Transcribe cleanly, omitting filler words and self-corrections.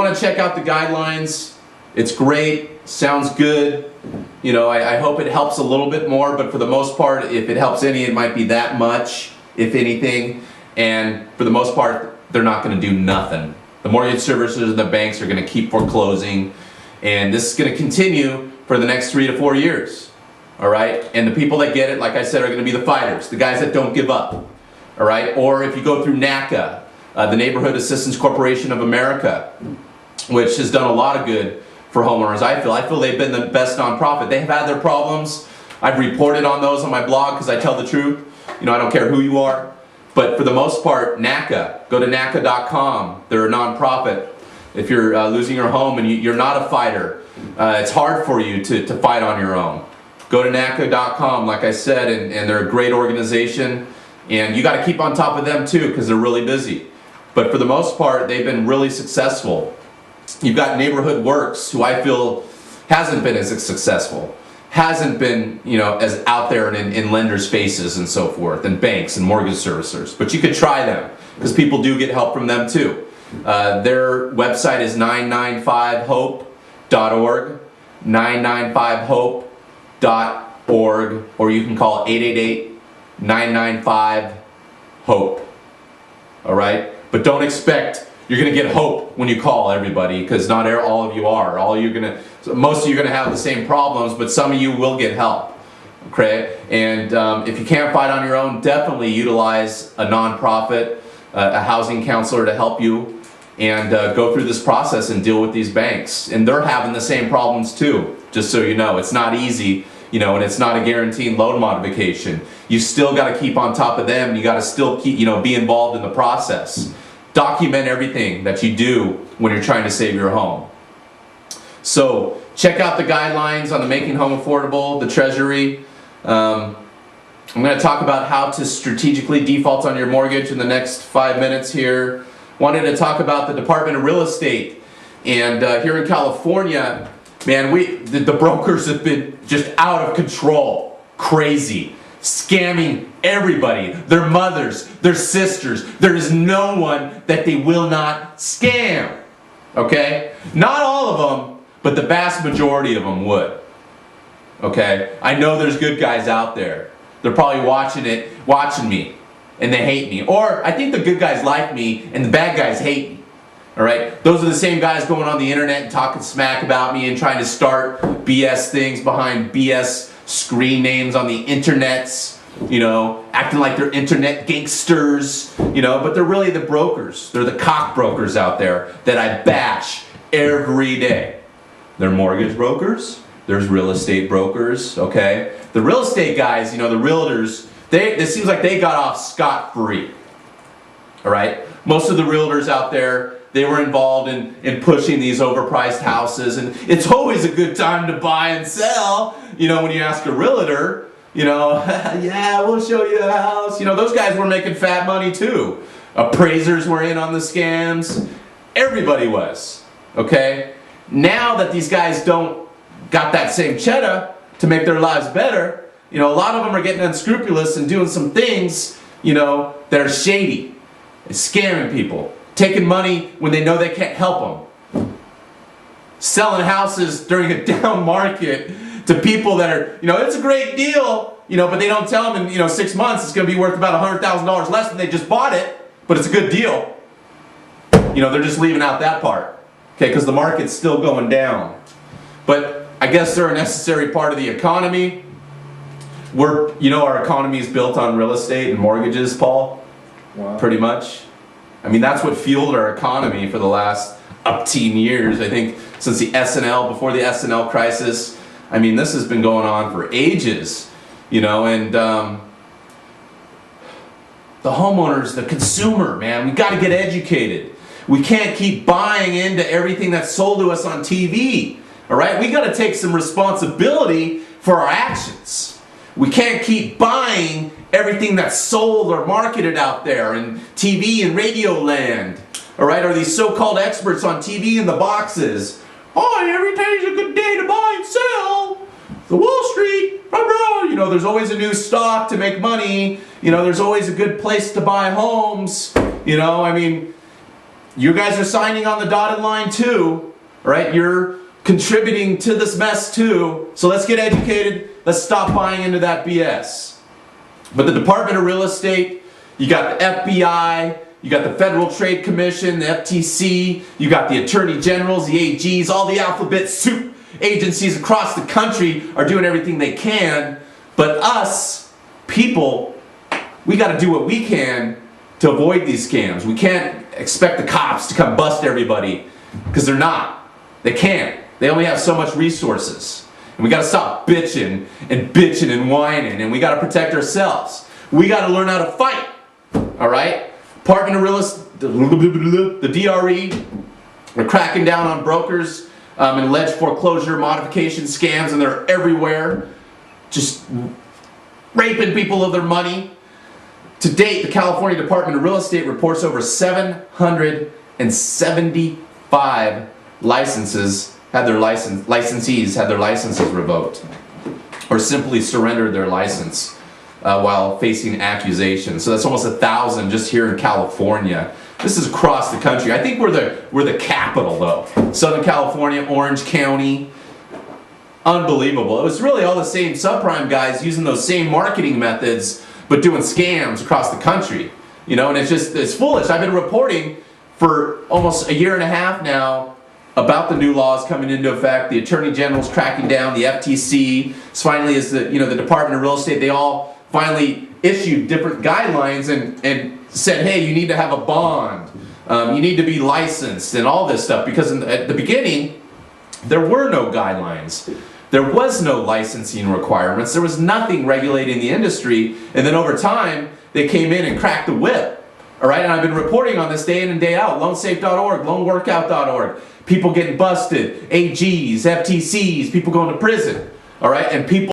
want to check out the guidelines. It's great, sounds good. You know, I hope it helps a little bit more, but for the most part, if it helps any, it might be that much, if anything. And for the most part, they're not going to do nothing. The mortgage servicers and the banks are going to keep foreclosing, and this is going to continue for the next 3 to 4 years. All right? And the people that get it, like I said, are going to be the fighters, the guys that don't give up. All right? Or if you go through NACA, the Neighborhood Assistance Corporation of America, which has done a lot of good for homeowners, I feel they've been the best nonprofit. They have had their problems. I've reported on those on my blog because I tell the truth. You know, I don't care who you are. But for the most part, NACA, go to NACA.com. They're a nonprofit. If you're losing your home and you're not a fighter, it's hard for you to fight on your own. Go to NACA.com, like I said, and they're a great organization. And you got to keep on top of them too, because they're really busy. But for the most part, they've been really successful. You've got Neighborhood Works, who I feel hasn't been as successful. Hasn't been, you know, as out there in lenders' faces and so forth, and banks and mortgage servicers. But you could try them, because people do get help from them too. Their website is 995hope.org, 995hope.org, or you can call 888-995-HOPE. All right? But don't expect you're going to get hope when you call everybody, because not all of you are. Most of you are going to have the same problems, but some of you will get help. Okay? And if you can't fight on your own, definitely utilize a nonprofit, a housing counselor to help you, and go through this process and deal with these banks. And they're having the same problems too, just so you know. It's not easy, you know, and it's not a guaranteed loan modification. You still got to keep on top of them. You got to still keep, you know, be involved in the process. Document everything that you do when you're trying to save your home. So check out the guidelines on the Making Home Affordable, the Treasury. I'm going to talk about how to strategically default on your mortgage in the next 5 minutes here. Wanted to talk about the Department of Real Estate. And here in California, man, the brokers have been just out of control. Crazy. Scamming everybody, their mothers, their sisters. There is no one that they will not scam. Okay? Not all of them, but the vast majority of them would. Okay? I know there's good guys out there. They're probably watching me, and they hate me. Or I think the good guys like me, and the bad guys hate me. All right? Those are the same guys going on the internet and talking smack about me and trying to start BS things behind BS screen names on the internets, you know, acting like they're internet gangsters, you know, but they're really the brokers. They're the cock brokers out there that I bash every day. They're mortgage brokers. There's real estate brokers, okay? The real estate guys, you know, the realtors, it seems like they got off scot-free, all right? Most of the realtors out there, they were involved in pushing these overpriced houses, and it's always a good time to buy and sell. You know, when you ask a realtor, you know, yeah, we'll show you a house. You know, those guys were making fat money too. Appraisers were in on the scams. Everybody was, okay? Now that these guys don't got that same cheddar to make their lives better, you know, a lot of them are getting unscrupulous and doing some things, you know, that are shady. Scamming people. Taking money when they know they can't help them. Selling houses during a down market to people that are, you know, it's a great deal, you know, but they don't tell them in, you know, 6 months it's going to be worth about $100,000 less than they just bought it, but it's a good deal. You know, they're just leaving out that part, okay, because the market's still going down. But I guess they're a necessary part of the economy. You know, our economy is built on real estate and mortgages, Paul. Wow. Pretty much. I mean, that's what fueled our economy for the last upteen years. I think since the before the SNL crisis. I mean, this has been going on for ages, you know, and the homeowners, the consumer, man, we got to get educated. We can't keep buying into everything that's sold to us on TV, all right? We got to take some responsibility for our actions. We can't keep buying everything that's sold or marketed out there in TV and radio land, all right? Or these so-called experts on TV in the boxes. Oh, every day's a good day to buy and sell. The Wall Street, blah, blah. You know, there's always a new stock to make money. You know, there's always a good place to buy homes. You know, I mean, you guys are signing on the dotted line too, right? You're contributing to this mess too. So let's get educated. Let's stop buying into that BS. But the Department of Real Estate, you got the FBI, you got the Federal Trade Commission, the FTC, you got the Attorney Generals, the AGs, all the alphabet soup agencies across the country are doing everything they can. But us, people, we got to do what we can to avoid these scams. We can't expect the cops to come bust everybody, because they're not. They can't. They only have so much resources. And we got to stop bitching and whining, and we got to protect ourselves. We got to learn how to fight. All right? Department of Real Estate, the DRE, they're cracking down on brokers and alleged foreclosure modification scams, and they're everywhere, just raping people of their money. To date, the California Department of Real Estate reports over 775 licensees had their licenses revoked, or simply surrendered their license while facing accusations. So that's almost 1,000 just here in California. This is across the country. I think we're the capital though. Southern California, Orange County. Unbelievable. It was really all the same subprime guys using those same marketing methods, but doing scams across the country. You know, and it's foolish. I've been reporting for almost a year and a half now about the new laws coming into effect. The Attorney General's cracking down, the FTC, finally is the Department of Real Estate, they all finally issued different guidelines and said, hey, you need to have a bond, you need to be licensed and all this stuff, because at the beginning there were no guidelines. There was no licensing requirements. There was nothing regulating the industry. And then over time, they came in and cracked the whip. All right, and I've been reporting on this day in and day out. Loansafe.org, loanworkout.org. People getting busted, AGs, FTCs, people going to prison. All right, and people